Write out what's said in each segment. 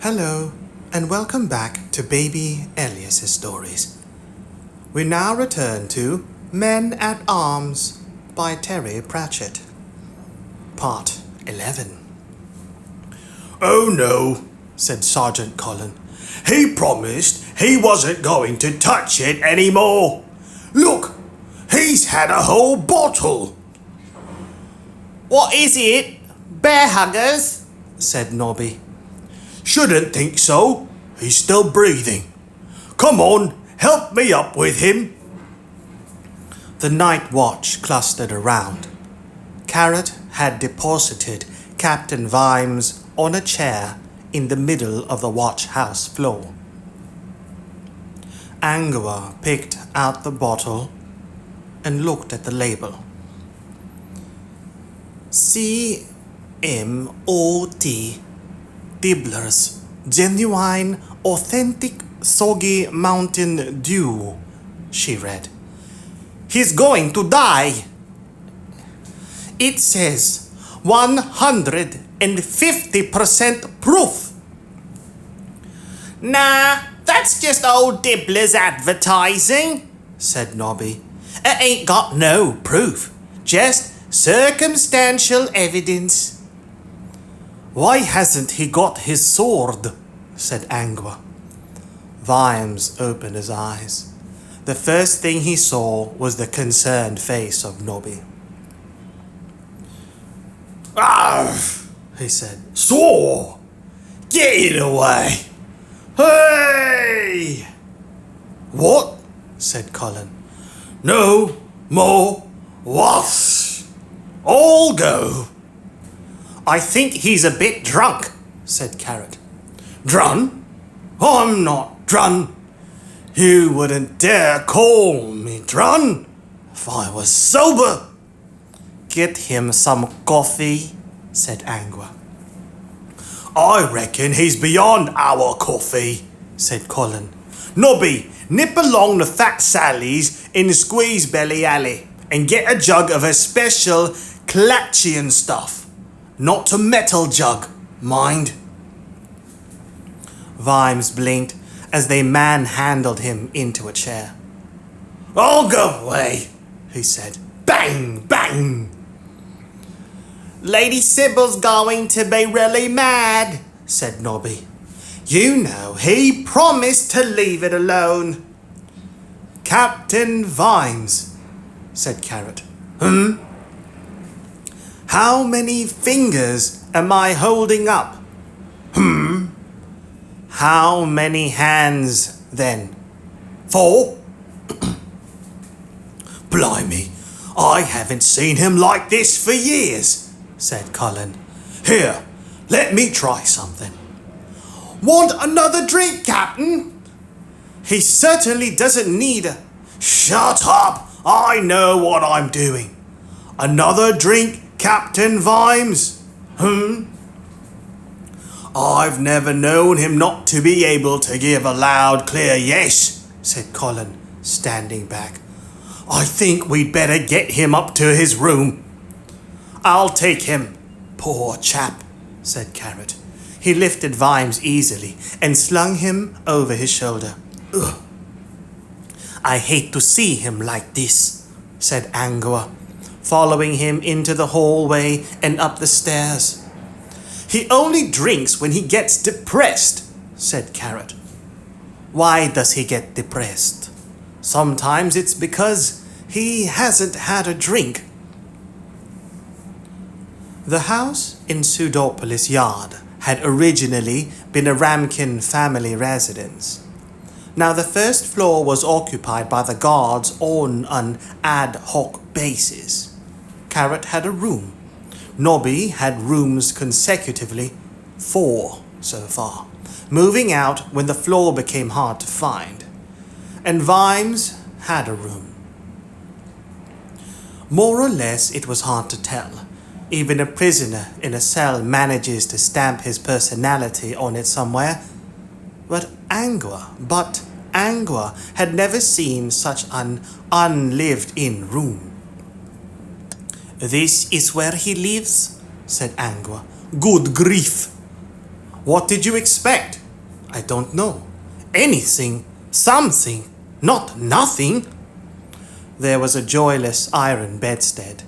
Hello, and welcome back to Baby Elias's stories. We now return to Men at Arms by Terry Pratchett. Part 11. "Oh no," said Sergeant Colin. "He promised he wasn't going to touch it anymore. Look, he's had a whole bottle." "What is it? Bear huggers?" said Nobby. "Shouldn't think so. He's still breathing. Come on, help me up with him." The night watch clustered around. Carrot had deposited Captain Vimes on a chair in the middle of the watch house floor. Angua picked out the bottle and looked at the label. CMOT Dibbler's Genuine Authentic Soggy Mountain Dew, she read. "He's going to die." It says 150% proof. "Nah, that's just old Dibbler's advertising," said Nobby. "It ain't got no proof, just circumstantial evidence." Why hasn't he got his sword? Said Angua. Vimes opened his eyes. The first thing he saw was the concerned face of Nobby. "Arf," he said. "Saw! Get it away! Hey!" What? Said Colin. "No more wasps. All go." I think he's a bit drunk, said Carrot. "Drun? I'm not drun. You wouldn't dare call me drun if I was sober." Get him some coffee, said Angua. "I reckon he's beyond our coffee," said Colin. Nobby, nip along the Fat Sally's in Squeeze Belly Alley and get a jug of a special Clatchian stuff. Not a metal jug, mind. Vimes blinked as they manhandled him into a chair. "I'll go away," he said. Bang, bang. "Lady Sybil's going to be really mad," said Nobby. You know, he promised to leave it alone. Captain Vimes, said Carrot. How many fingers am I holding up? How many hands, then? 4? Blimey, I haven't seen him like this for years, said Colin. Here, let me try something. "Want another drink, Captain?" He certainly doesn't need a... Shut up! I know what I'm doing. Another drink, Captain Vimes? I've never known him not to be able to give a loud, clear yes, said Colin, standing back. I think we'd better get him up to his room. I'll take him. Poor chap, said Carrot. He lifted Vimes easily and slung him over his shoulder. Ugh. I hate to see him like this, said Angua, following him into the hallway and up the stairs. He only drinks when he gets depressed, said Carrot. Why does he get depressed? Sometimes it's because he hasn't had a drink. The house in Pseudopolis Yard had originally been a Ramkin family residence. Now the first floor was occupied by the guards on an ad hoc basis. Carrot had a room. Nobby had rooms consecutively, 4 so far, moving out when the floor became hard to find. And Vimes had a room. More or less it was hard to tell. Even a prisoner in a cell manages to stamp his personality on it somewhere. But Angua had never seen such an unlived-in room. This is where he lives, said Angua. Good grief! What did you expect? I don't know. Anything, something, not nothing. There was a joyless iron bedstead.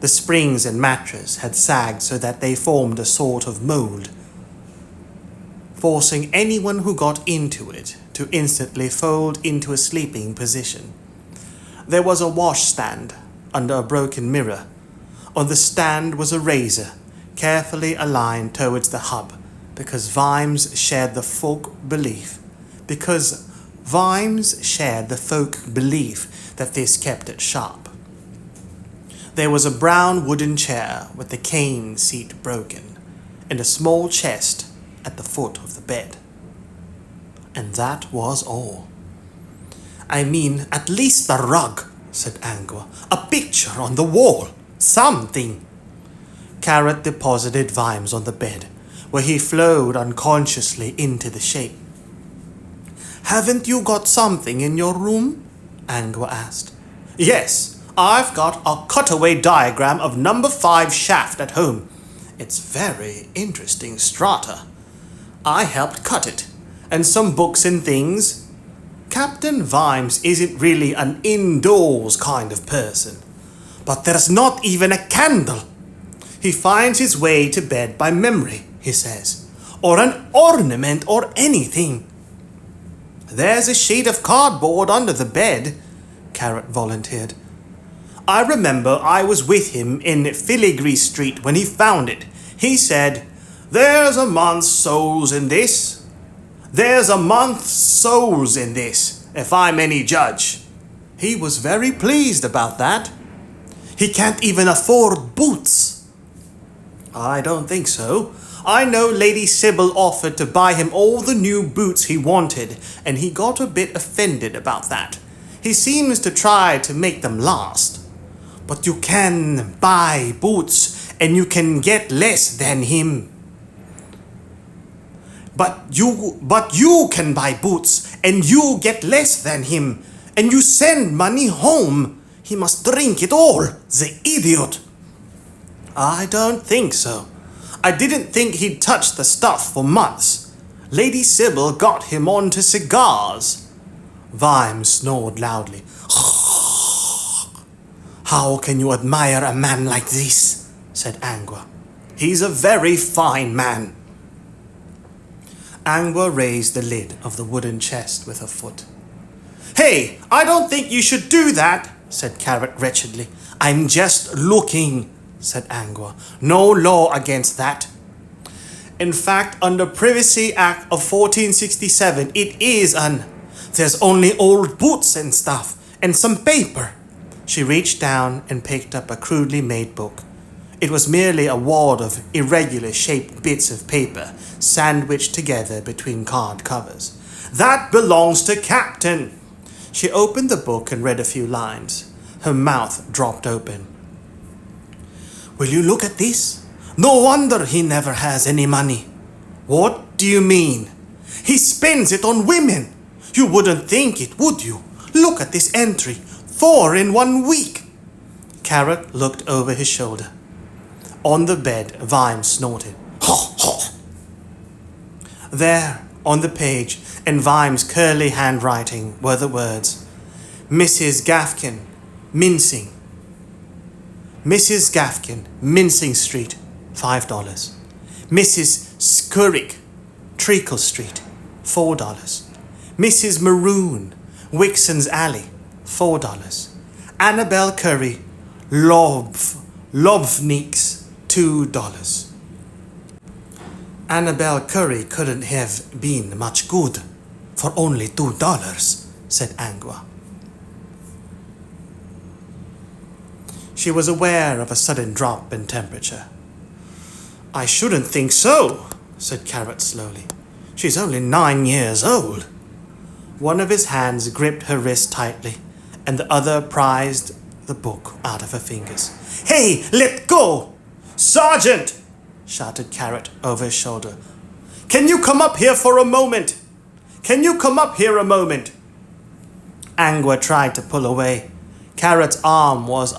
The springs and mattress had sagged so that they formed a sort of mold, forcing anyone who got into it to instantly fold into a sleeping position. There was a washstand under a broken mirror. On the stand was a razor, carefully aligned towards the hub, because Vimes shared the folk belief that this kept it sharp. There was a brown wooden chair with the cane seat broken, and a small chest at the foot of the bed. And that was all. I mean, at least the rug, said Angua. A picture on the wall. Something. Carrot deposited Vimes on the bed, where he flowed unconsciously into the shape. Haven't you got something in your room? Angua asked. Yes, I've got a cutaway diagram of number 5 shaft at home. It's very interesting strata. I helped cut it, and some books and things. Captain Vimes isn't really an indoors kind of person, but there's not even a candle. He finds his way to bed by memory, he says, or an ornament or anything. There's a sheet of cardboard under the bed, Carrot volunteered. I remember I was with him in Filigree Street when he found it. He said, There's a month's souls in this. There's a month's souls in this, if I'm any judge. He was very pleased about that. He can't even afford boots. I don't think so. I know Lady Sybil offered to buy him all the new boots he wanted, and he got a bit offended about that. He seems to try to make them last. But you can buy boots, and you can get less than him. But you can buy boots, and you get less than him, and you send money home. He must drink it all, the idiot. I don't think so. I didn't think he'd touched the stuff for months. Lady Sybil got him onto cigars. Vimes snored loudly. How can you admire a man like this? Said Angua. He's a very fine man. Angua raised the lid of the wooden chest with her foot. Hey, I don't think you should do that, said Carrot wretchedly. I'm just looking, said Angua. No law against that. In fact, under Privacy Act of 1467, it is There's only old boots and stuff, and some paper. She reached down and picked up a crudely made book. It was merely a wad of irregular shaped bits of paper, sandwiched together between card covers. That belongs to Captain. She opened the book and read a few lines. Her mouth dropped open. Will you look at this? No wonder he never has any money. What do you mean? He spends it on women. You wouldn't think it, would you? Look at this entry. 4 in 1 week. Carrot looked over his shoulder. On the bed, Vimes snorted. Ho, ho. There, on the page, in Vimes' curly handwriting, were the words, Mrs. Gafkin, Mincing. Mrs. Gafkin, Mincing Street, $5. Mrs. Skurrick, Treacle Street, $4. Mrs. Maroon, Wixon's Alley, $4. Annabelle Curry, Lovniks, $2. Annabelle Curry couldn't have been much good for only $2, said Angua. She was aware of a sudden drop in temperature. I shouldn't think so, said Carrot slowly. She's only 9 years old. One of his hands gripped her wrist tightly, and the other prized the book out of her fingers. Hey, let go! Sergeant! Shouted Carrot over his shoulder. Can you come up here for a moment? Can you come up here a moment? Angua tried to pull away. Carrot's arm was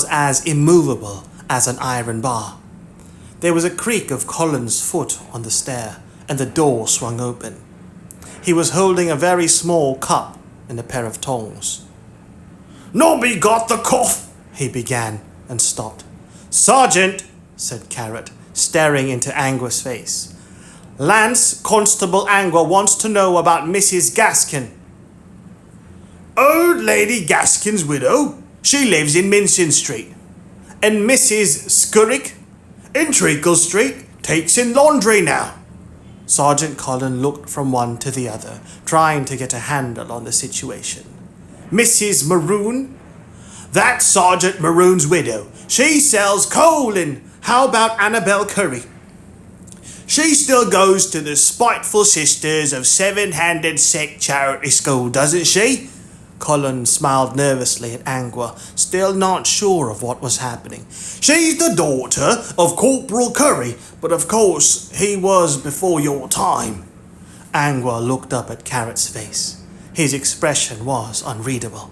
as immovable as an iron bar. There was a creak of Colin's foot on the stair, and the door swung open. He was holding a very small cup and a pair of tongs. "Nobby got the cough," he began, and stopped. "Sergeant," said Carrot, staring into Angua's face. "Lance-constable Angua wants to know about Mrs. Gaskin." "Old Lady Gaskin's widow? She lives in Mincin Street." "And Mrs. Scurrick?" "In Treacle Street. Takes in laundry now." Sergeant Colin looked from one to the other, trying to get a handle on the situation. "Mrs. Maroon?" "That's Sergeant Maroon's widow. She sells coal in." "How about Annabel Curry?" "She still goes to the Spiteful Sisters of Seven-Handed Sect Charity School, doesn't she?" Colin smiled nervously at Angua, still not sure of what was happening. "She's the daughter of Corporal Carrot, but of course he was before your time." Angua looked up at Carrot's face. His expression was unreadable.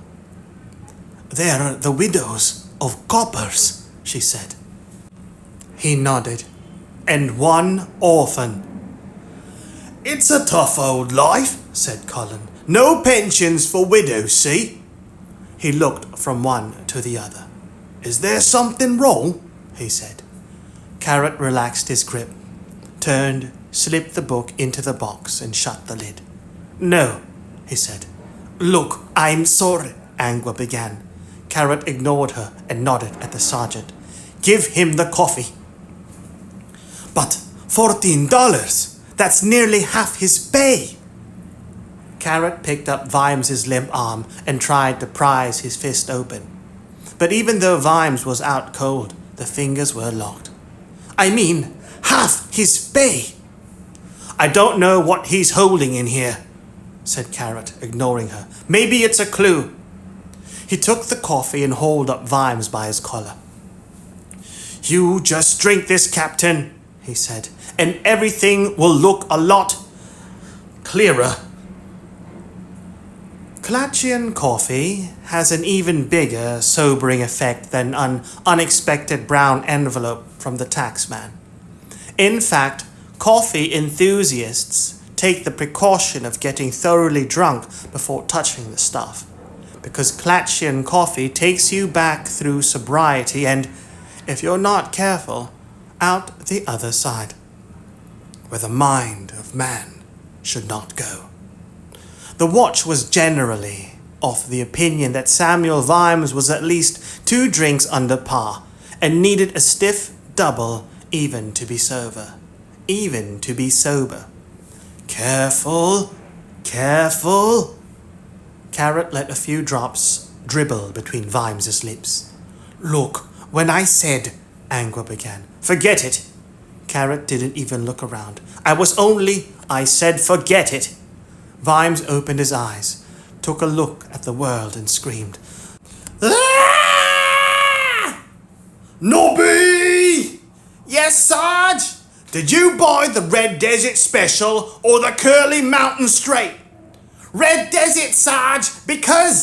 "They're the widows of coppers," she said. He nodded. "And one orphan." "It's a tough old life," said Colin. "No pensions for widows, see?" He looked from one to the other. "Is there something wrong?" he said. Carrot relaxed his grip, turned, slipped the book into the box and shut the lid. "No," he said. "Look, I'm sorry," Angua began. Carrot ignored her and nodded at the sergeant. "Give him the coffee." "But $14, that's nearly half his pay." Carrot picked up Vimes's limp arm and tried to prise his fist open. But even though Vimes was out cold, the fingers were locked. "I mean, half his pay." "I don't know what he's holding in here," said Carrot, ignoring her. "Maybe it's a clue." He took the coffee and hauled up Vimes by his collar. "You just drink this, Captain," he said, "and everything will look a lot clearer." Clatchian coffee has an even bigger, sobering effect than an unexpected brown envelope from the taxman. In fact, coffee enthusiasts take the precaution of getting thoroughly drunk before touching the stuff, because Clatchian coffee takes you back through sobriety and, if you're not careful, out the other side, where the mind of man should not go. The watch was generally of the opinion that Samuel Vimes was at least 2 drinks under par and needed a stiff double even to be sober. Even to be sober. "Careful, careful." Carrot let a few drops dribble between Vimes's lips. "Look, when I said," Angua began. "Forget it." Carrot didn't even look around. I said forget it." Vimes opened his eyes, took a look at the world and screamed. "Ah! Nobby!" "Yes, Sarge?" "Did you buy the Red Desert Special or the Curly Mountain Straight?" "Red Desert, Sarge, because..."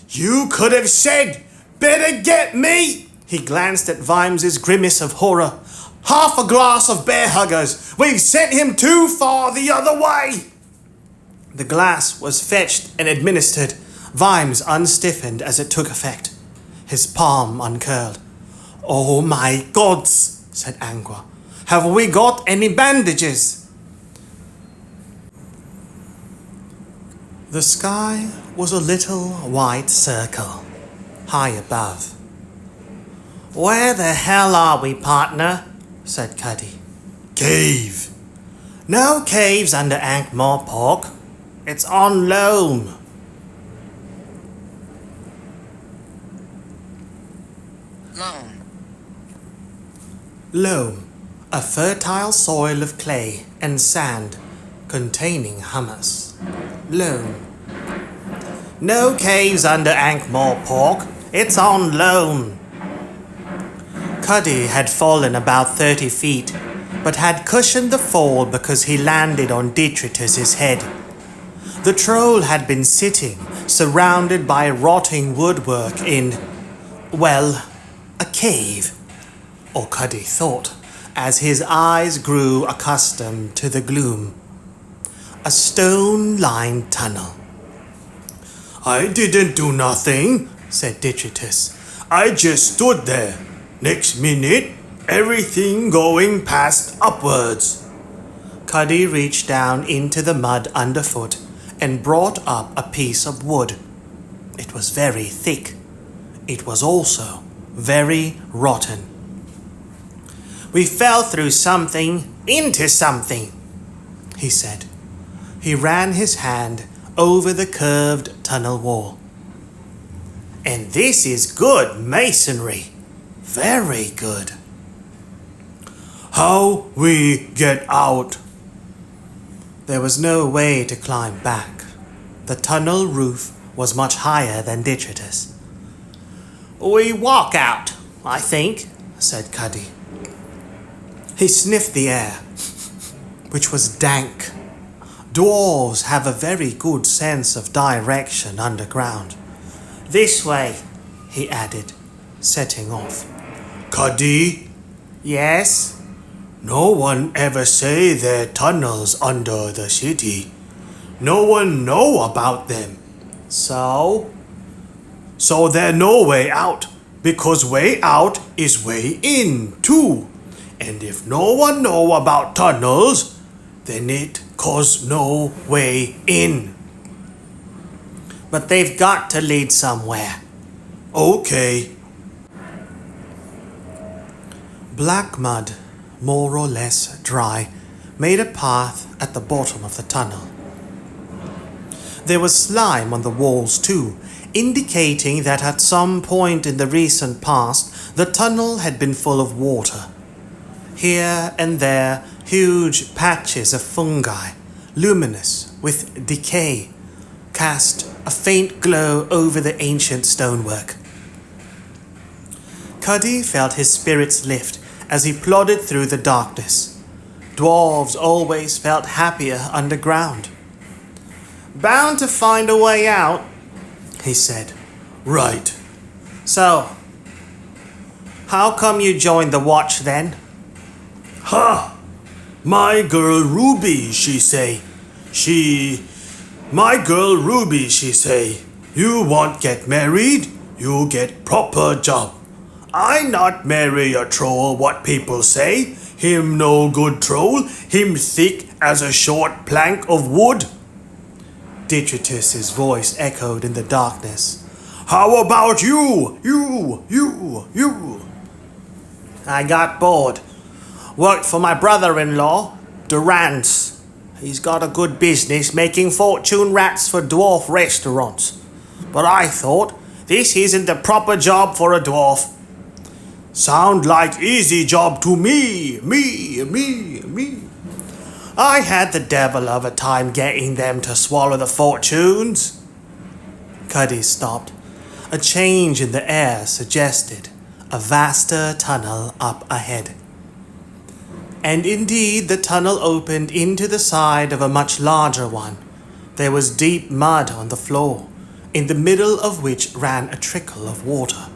"You could have said, better get me." He glanced at Vimes's grimace of horror. "Half a glass of Bear Huggers. We've sent him too far the other way." The glass was fetched and administered. Vimes unstiffened as it took effect. His palm uncurled. "Oh my gods," said Angua. "Have we got any bandages?" The sky was a little white circle, high above. "Where the hell are we, partner?" said Cuddy. "Cave." "No caves under Ankh-Morpork. It's on loam." Loam, a fertile soil of clay and sand containing humus. Loam. "No caves under Ankh-Morpork. It's on loam." Cuddy had fallen about 30 feet, but had cushioned the fall because he landed on Detritus's head. The troll had been sitting, surrounded by rotting woodwork in, well, a cave, or Cuddy thought, as his eyes grew accustomed to the gloom. A stone-lined tunnel. I didn't do nothing, said Detritus. I just stood there. Next minute, everything going past upwards. Cuddy reached down into the mud underfoot and brought up a piece of wood. It was very thick. It was also very rotten. We fell through something into something, he said. He ran his hand over the curved tunnel wall. And this is good masonry. Very good. How we get out? There was no way to climb back. The tunnel roof was much higher than Detritus. We walk out, I think, said Cuddy. He sniffed the air, which was dank. Dwarves have a very good sense of direction underground. This way, he added, setting off. Cuddy? Yes? No one ever say there tunnels under the city. No one know about them. So? So there no way out, because way out is way in too. And if no one know about tunnels, then it cause no way in. But they've got to lead somewhere. Okay. Black mud, more or less dry, made a path at the bottom of the tunnel. There was slime on the walls too, indicating that at some point in the recent past, the tunnel had been full of water. Here and there, huge patches of fungi, luminous with decay, cast a faint glow over the ancient stonework. Cuddy felt his spirits lift as he plodded through the darkness. Dwarves always felt happier underground. Bound to find a way out, he said. Right. So, how come you joined the watch then? Ha! My girl Ruby, she say. My girl Ruby, she say. You want get married? You get proper job. I not marry a troll what people say. Him no good troll. Him thick as a short plank of wood. Detritus's voice echoed in the darkness. How about you? You. I got bored. Worked for my brother-in-law, Durance. He's got a good business making fortune rats for dwarf restaurants. But I thought, this isn't the proper job for a dwarf. Sound like easy job to me. I had the devil of a time getting them to swallow the fortunes. Cuddy stopped. A change in the air suggested a vaster tunnel up ahead. And indeed the tunnel opened into the side of a much larger one. There was deep mud on the floor, in the middle of which ran a trickle of water.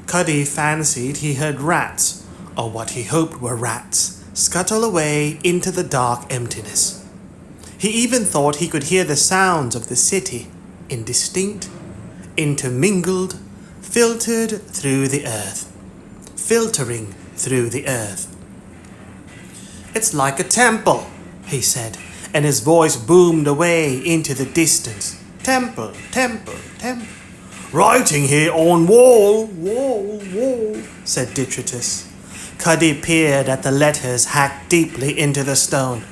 Cuddy fancied he heard rats, or what he hoped were rats, scuttle away into the dark emptiness. He even thought he could hear the sounds of the city, indistinct, intermingled, filtering through the earth. It's like a temple, he said, and his voice boomed away into the distance. Temple. Writing here on wall, said Detritus. Cuddy peered at the letters hacked deeply into the stone.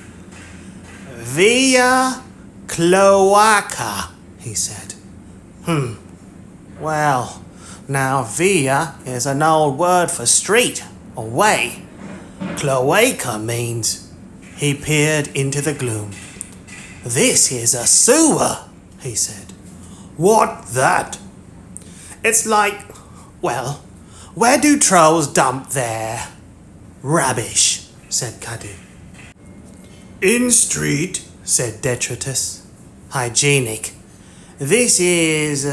Via Cloaca, he said. Well, now via is an old word for street or way. Cloaca means... He peered into the gloom. This is a sewer, he said. What that? It's like, well, where do trolls dump their rubbish, said Cuddy. In street, said Detritus. Hygienic. This is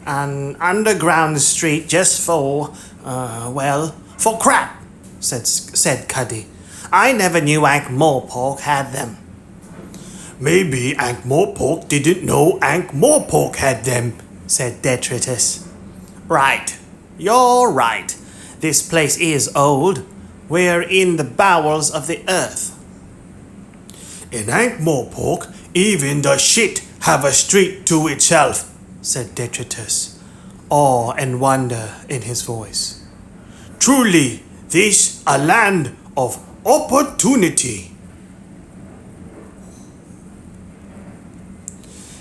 an underground street just for crap. said Cuddy. I never knew Ankh-Morpork had them. Maybe Ankh-Morpork didn't know Ankh-Morpork had them, said Detritus. Right. You're right. This place is old. We're in the bowels of the earth. In Ankh-Morpork, even the shit have a street to itself, said Detritus, awe and wonder in his voice. Truly, this a land of opportunity.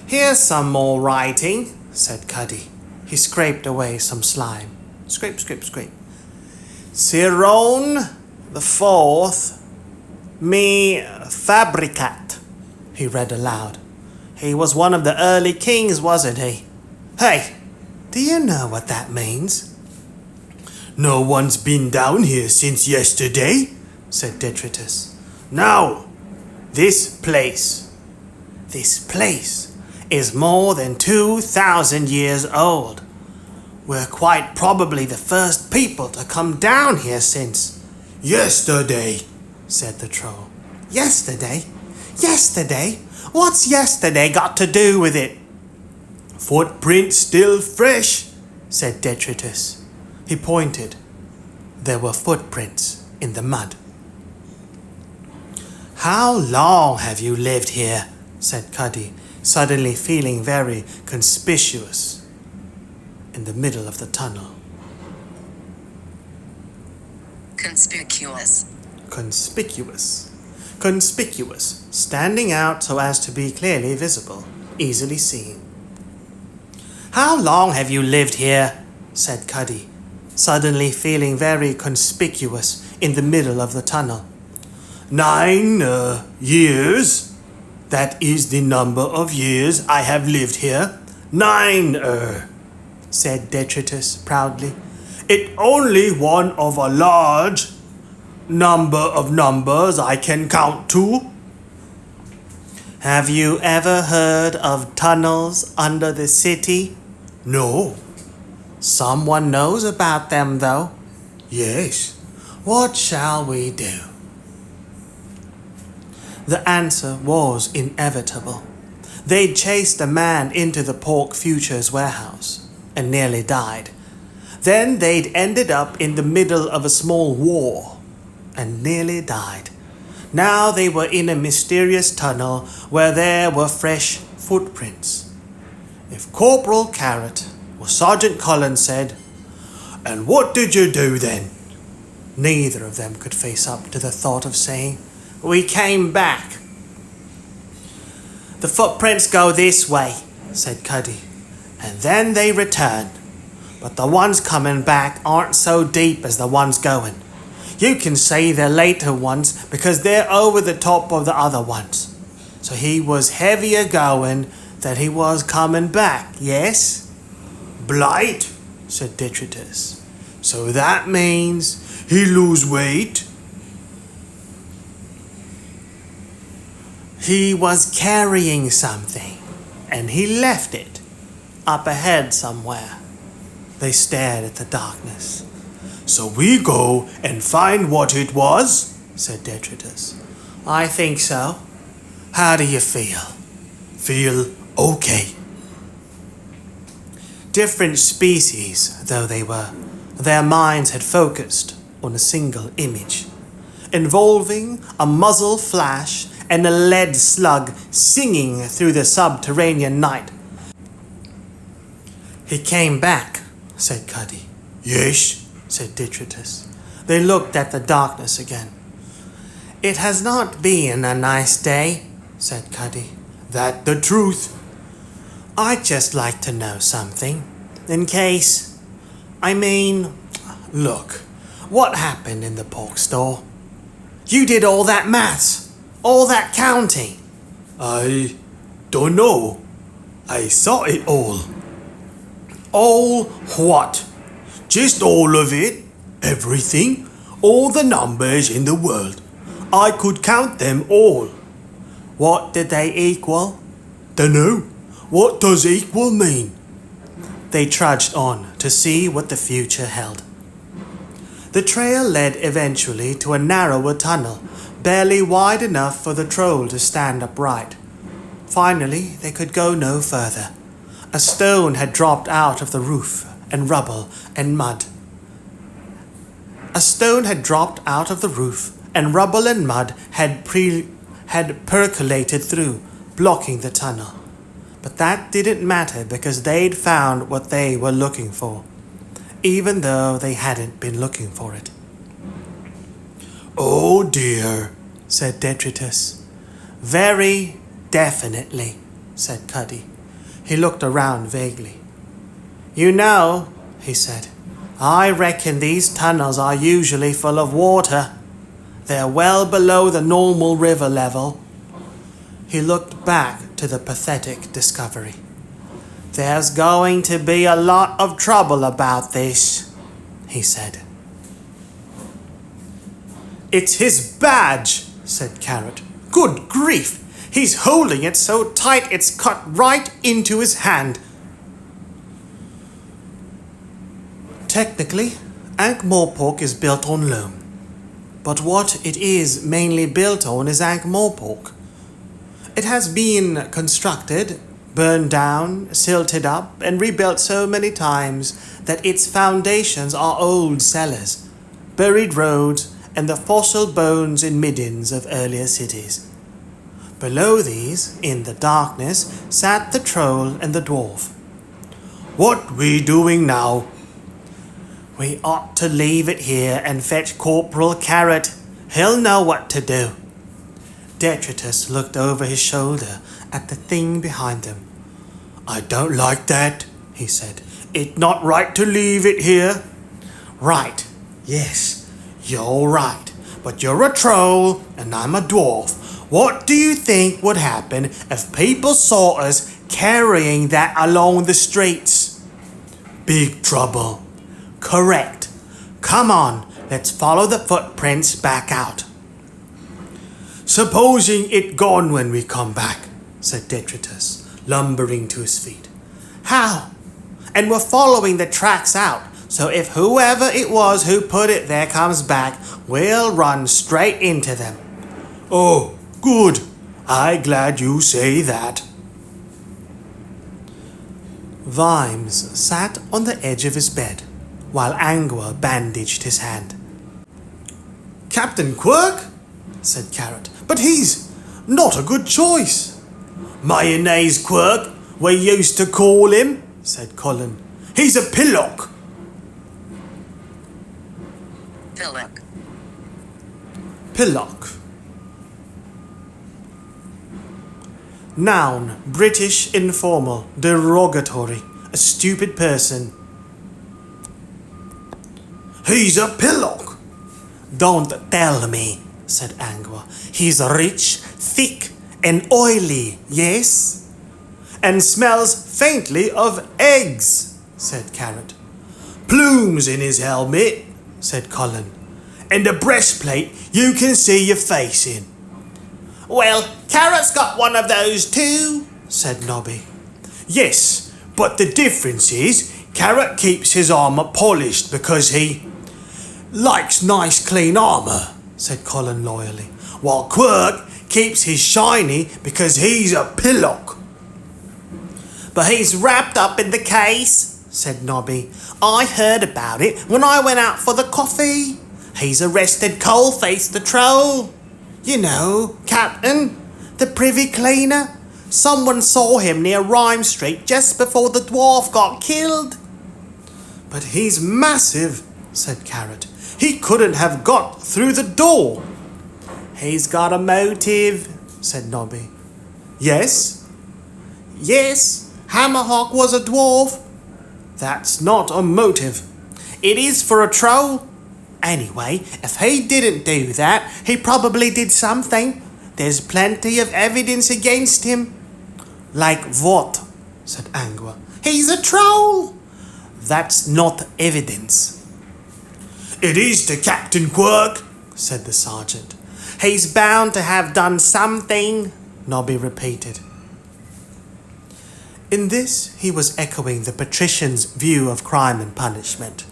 Here's some more writing, said Cuddy. He scraped away some slime. Scrape, scrape, scrape. Ciron the Fourth, me fabricat, he read aloud. He was one of the early kings, wasn't he? Hey, do you know what that means? No one's been down here since yesterday, said Detritus. Now, this place is more than 2,000 years old. We're quite probably the first people to come down here since. Yesterday, said the troll. Yesterday? Yesterday? What's yesterday got to do with it? Footprints still fresh, said Detritus. He pointed. There were footprints in the mud. How long have you lived here? Said Cuddy, suddenly feeling very conspicuous in the middle of the tunnel. Conspicuous. Conspicuous, standing out so as to be clearly visible, easily seen. How long have you lived here? Said Cuddy, suddenly feeling very conspicuous in the middle of the tunnel. 9 years. That is the number of years I have lived here. 9, said Detritus proudly. It only one of a large number of numbers I can count to. Have you ever heard of tunnels under the city? No. Someone knows about them, though. Yes. What shall we do? The answer was inevitable. They'd chased a man into the Pork Futures warehouse and nearly died. Then they'd ended up in the middle of a small war and nearly died. Now they were in a mysterious tunnel where there were fresh footprints. If Corporal Carrot or Sergeant Cullen said, "And what did you do then?" neither of them could face up to the thought of saying, "We came back." "The footprints go this way," said Cuddy, "and then they return. But the ones coming back aren't so deep as the ones going. You can say they're later ones because they're over the top of the other ones. So he was heavier going than he was coming back, yes?" "Blight," said Detritus. "So that means he lose weight?" "He was carrying something, and he left it up ahead somewhere." They stared at the darkness. "So we go and find what it was?" said Detritus. "I think so. How do you feel?" "Feel okay." Different species though they were, their minds had focused on a single image, involving a muzzle flash and a lead slug singing through the subterranean night. "He came back," said Cuddy. "Yes," said Detritus. They looked at the darkness again. "It has not been a nice day," said Cuddy. "That the truth." "I'd just like to know something, in case... look, what happened in the pork store? You did all that maths, all that counting." "I don't know. I saw it all." "All what?" "Just all of it. Everything. All the numbers in the world. I could count them all." "What did they equal?" "Dunno. What does equal mean?" They trudged on to see what the future held. The trail led eventually to a narrower tunnel, barely wide enough for the troll to stand upright. Finally, they could go no further. A stone had dropped out of the roof, and rubble and mud. A stone had dropped out of the roof, and rubble and mud had percolated through, blocking the tunnel. But that didn't matter because they'd found what they were looking for, even though they hadn't been looking for it. "Oh dear," said Detritus. "Very definitely," said Cuddy. He looked around vaguely. "You know," he said, "I reckon these tunnels are usually full of water. They're well below the normal river level." He looked back to the pathetic discovery. "There's going to be a lot of trouble about this," he said. "It's his badge," said Carrot. "Good grief! He's holding it so tight it's cut right into his hand." Technically, Ankh-Morpork is built on loam. But what it is mainly built on is Ankh-Morpork. It has been constructed, burned down, silted up, and rebuilt so many times that its foundations are old cellars, buried roads, and the fossil bones and middens of earlier cities. Below these, in the darkness, sat the troll and the dwarf. "What we doing now?" "We ought to leave it here and fetch Corporal Carrot. He'll know what to do." Detritus looked over his shoulder at the thing behind him. "I don't like that," he said. "It's not right to leave it here." "Right. Yes, you're right. But you're a troll and I'm a dwarf. What do you think would happen if people saw us carrying that along the streets?" "Big trouble." "Correct. Come on, let's follow the footprints back out." "Supposing it gone when we come back," said Detritus, lumbering to his feet. "How? And we're following the tracks out, so if whoever it was who put it there comes back, we'll run straight into them." "Oh, good. I'm glad you say that." Vimes sat on the edge of his bed, while Angua bandaged his hand. "Captain Quirk?" said Carrot. "But he's not a good choice." "Mayonnaise Quirk, we used to call him," said Colin. "He's a pillock." Pillock. Pillock. Noun, British informal, derogatory, a stupid person. "He's a pillock." "Don't tell me," said Angua. "He's rich, thick, and oily, yes?" "And smells faintly of eggs," said Carrot. "Plumes in his helmet," said Colin. "And a breastplate you can see your face in." "Well, Carrot's got one of those too," said Nobby. "Yes, but the difference is Carrot keeps his armor polished because he likes nice clean armor," said Colin loyally, "while Quirk keeps his shiny because he's a pillock." "But he's wrapped up in the case," said Nobby. "I heard about it when I went out for the coffee. He's arrested Coalface the Troll. You know, Captain, the privy cleaner. Someone saw him near Rhyme Street just before the dwarf got killed." "But he's massive," said Carrot. "He couldn't have got through the door." "He's got a motive," said Nobby. "Yes?" "Yes, Hammerhawk was a dwarf." "That's not a motive." "It is for a troll. Anyway, if he didn't do that, he probably did something. There's plenty of evidence against him." "Like what?" said Angua. "He's a troll." "That's not evidence." "It is to Captain Quirk," said the sergeant. "He's bound to have done something," Nobby repeated. In this, he was echoing the patrician's view of crime and punishment.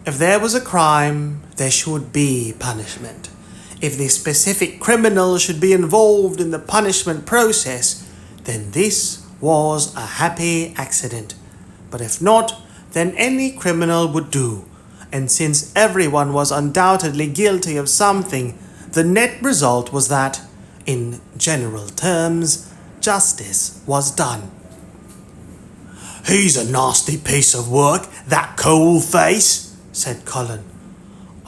If there was a crime, there should be punishment. If the specific criminal should be involved in the punishment process, then this was a happy accident. But if not, then any criminal would do. And since everyone was undoubtedly guilty of something, the net result was that, in general terms, justice was done. He's a nasty piece of work, that coal face, said Colin.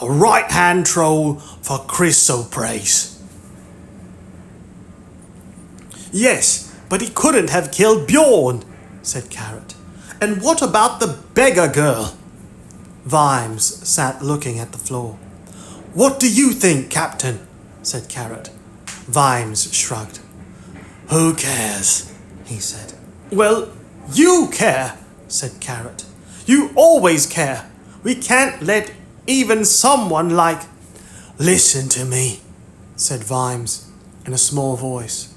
A right-hand troll for Chrysoprase. Yes, but he couldn't have killed Bjorn, said Carrot. And what about the beggar girl? Vimes sat looking at the floor. What do you think, Captain? Said Carrot. Vimes shrugged. Who cares? He said. Well, you care, said Carrot. You always care. We can't let even someone like... Listen to me, said Vimes in a small voice.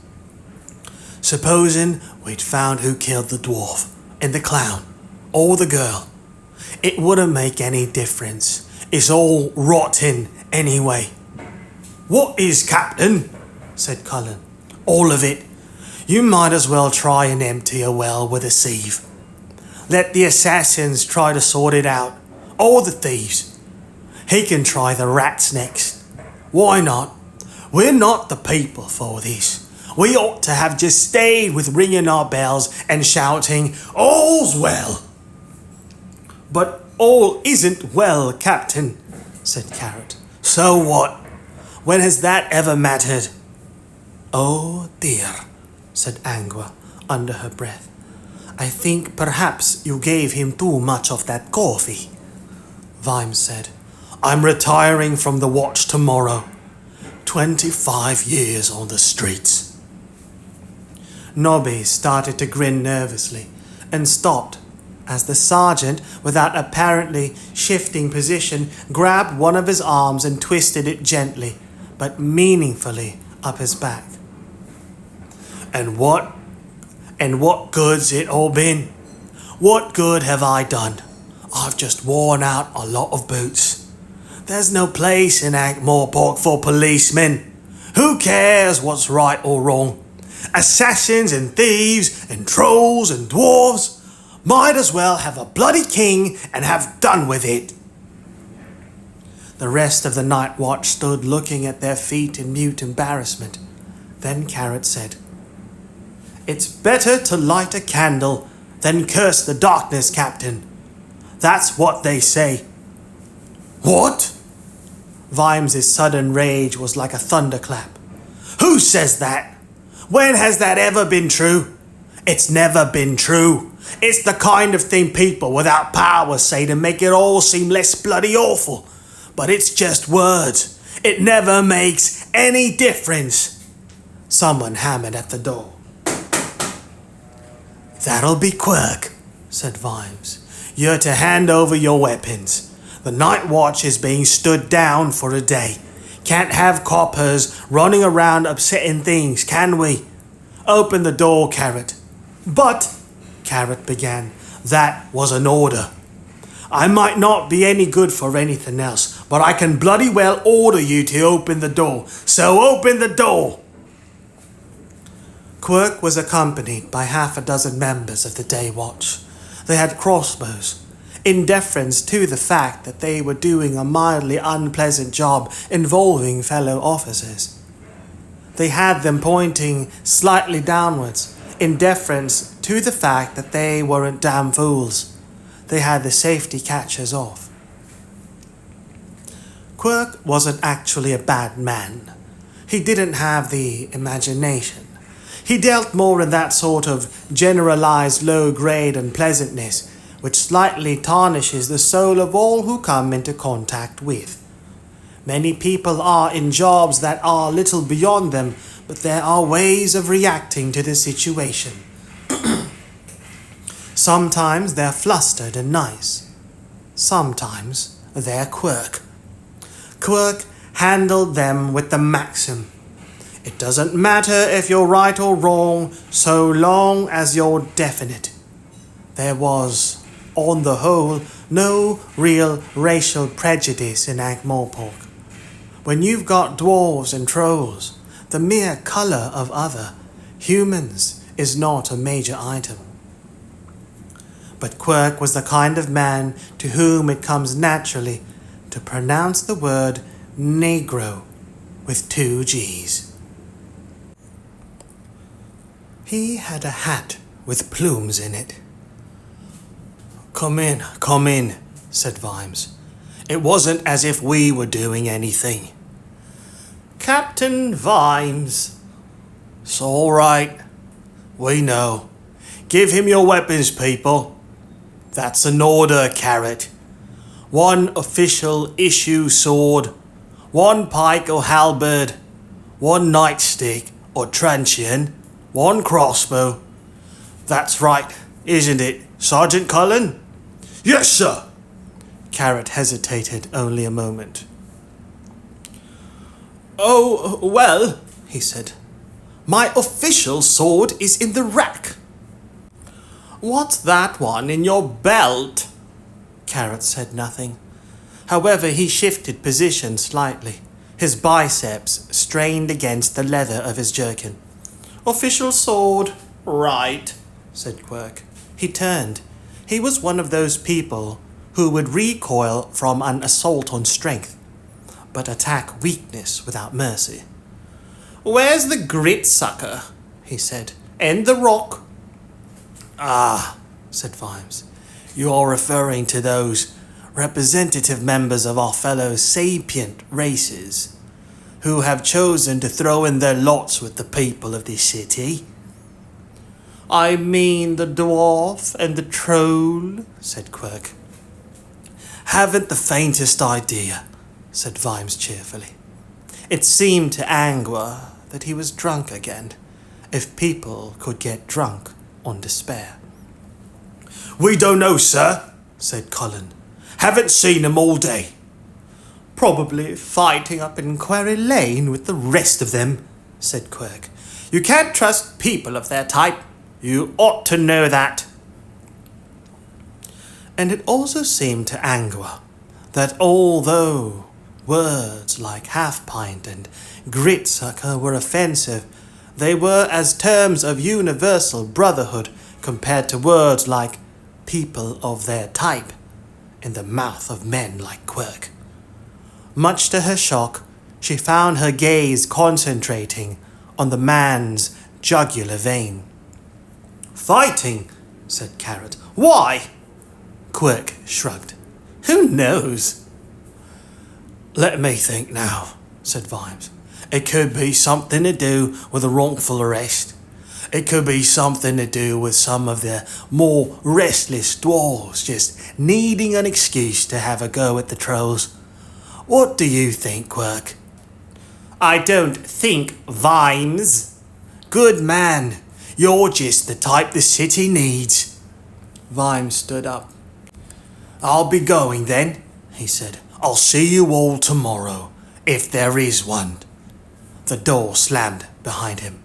Supposing we'd found who killed the dwarf, and the clown, or the girl. It wouldn't make any difference. It's all rotten anyway. What is, Captain? Said Colin. All of it. You might as well try and empty a well with a sieve. Let the assassins try to sort it out, or the thieves. He can try the rats next. Why not? We're not the people for this. We ought to have just stayed with ringing our bells and shouting, "All's well!" But all isn't well, Captain, said Carrot. So what? When has that ever mattered? Oh dear, said Angua under her breath. I think perhaps you gave him too much of that coffee. Vimes said, I'm retiring from the watch tomorrow. 25 years on the streets. Nobby started to grin nervously and stopped as the sergeant, without apparently shifting position, grabbed one of his arms and twisted it gently, but meaningfully, up his back. And what good's it all been? What good have I done? I've just worn out a lot of boots. There's no place in Ankh-Morpork for policemen. Who cares what's right or wrong? Assassins and thieves and trolls and dwarves might as well have a bloody king and have done with it. The rest of the night watch stood looking at their feet in mute embarrassment. Then Carrot said, It's better to light a candle than curse the darkness, Captain. That's what they say. What? Vimes's sudden rage was like a thunderclap. Who says that? When has that ever been true? It's never been true. It's the kind of thing people without power say to make it all seem less bloody awful. But it's just words. It never makes any difference. Someone hammered at the door. That'll be Quirk, said Vimes. You're to hand over your weapons. The night watch is being stood down for a day. Can't have coppers running around upsetting things, can we? Open the door, Carrot. But, Carrot began, that was an order. I might not be any good for anything else, but I can bloody well order you to open the door. So open the door! Quirk was accompanied by 6 members of the day watch. They had crossbows, in deference to the fact that they were doing a mildly unpleasant job involving fellow officers. They had them pointing slightly downwards, in deference to the fact that they weren't damn fools. They had the safety catchers off. Quirk wasn't actually a bad man. He didn't have the imagination. He dealt more in that sort of generalized low-grade unpleasantness which slightly tarnishes the soul of all who come into contact with. Many people are in jobs that are little beyond them, but there are ways of reacting to the situation. Sometimes they're flustered and nice. Sometimes they're Quirk. Quirk handled them with the maxim. It doesn't matter if you're right or wrong, so long as you're definite. There was on the whole, no real racial prejudice in Ankh-Morpork. When you've got dwarves and trolls, the mere colour of other humans is not a major item. But Quirk was the kind of man to whom it comes naturally to pronounce the word Negro with 2 G's. He had a hat with plumes in it. Come in, said Vimes. It wasn't as if we were doing anything. Captain Vimes. It's all right. We know. Give him your weapons, people. That's an order, Carrot. 1 official issue sword, 1 pike or halberd, 1 nightstick or truncheon, 1 crossbow. That's right, isn't it, Sergeant Cullen? Yes, sir. Carrot hesitated only a moment. Oh, well, he said. My official sword is in the rack. What's that one in your belt? Carrot said nothing. However, he shifted position slightly. His biceps strained against the leather of his jerkin. Official sword, right, said Quirk. He turned. He was one of those people who would recoil from an assault on strength, but attack weakness without mercy. Where's the grit sucker? He said. And the rock? Ah, said Vimes. You are referring to those representative members of our fellow sapient races who have chosen to throw in their lots with the people of this city. I mean the dwarf and the troll, said Quirk. Haven't the faintest idea, said Vimes cheerfully. It seemed to Angua that he was drunk again, if people could get drunk on despair. We don't know, sir, said Cullen. Haven't seen him all day. Probably fighting up in Quarry Lane with the rest of them, said Quirk. You can't trust people of their type. You ought to know that. And it also seemed to Angua that although words like half-pint and grit-sucker were offensive, they were as terms of universal brotherhood compared to words like people of their type in the mouth of men like Quirk. Much to her shock, she found her gaze concentrating on the man's jugular vein. Fighting, said Carrot. Why? Quirk shrugged. Who knows? Let me think now, said Vimes. It could be something to do with a wrongful arrest. It could be something to do with some of the more restless dwarves just needing an excuse to have a go at the trolls. What do you think, Quirk? I don't think, Vimes. Good man. You're just the type the city needs. Vimes stood up. I'll be going then, he said. I'll see you all tomorrow, if there is one. The door slammed behind him.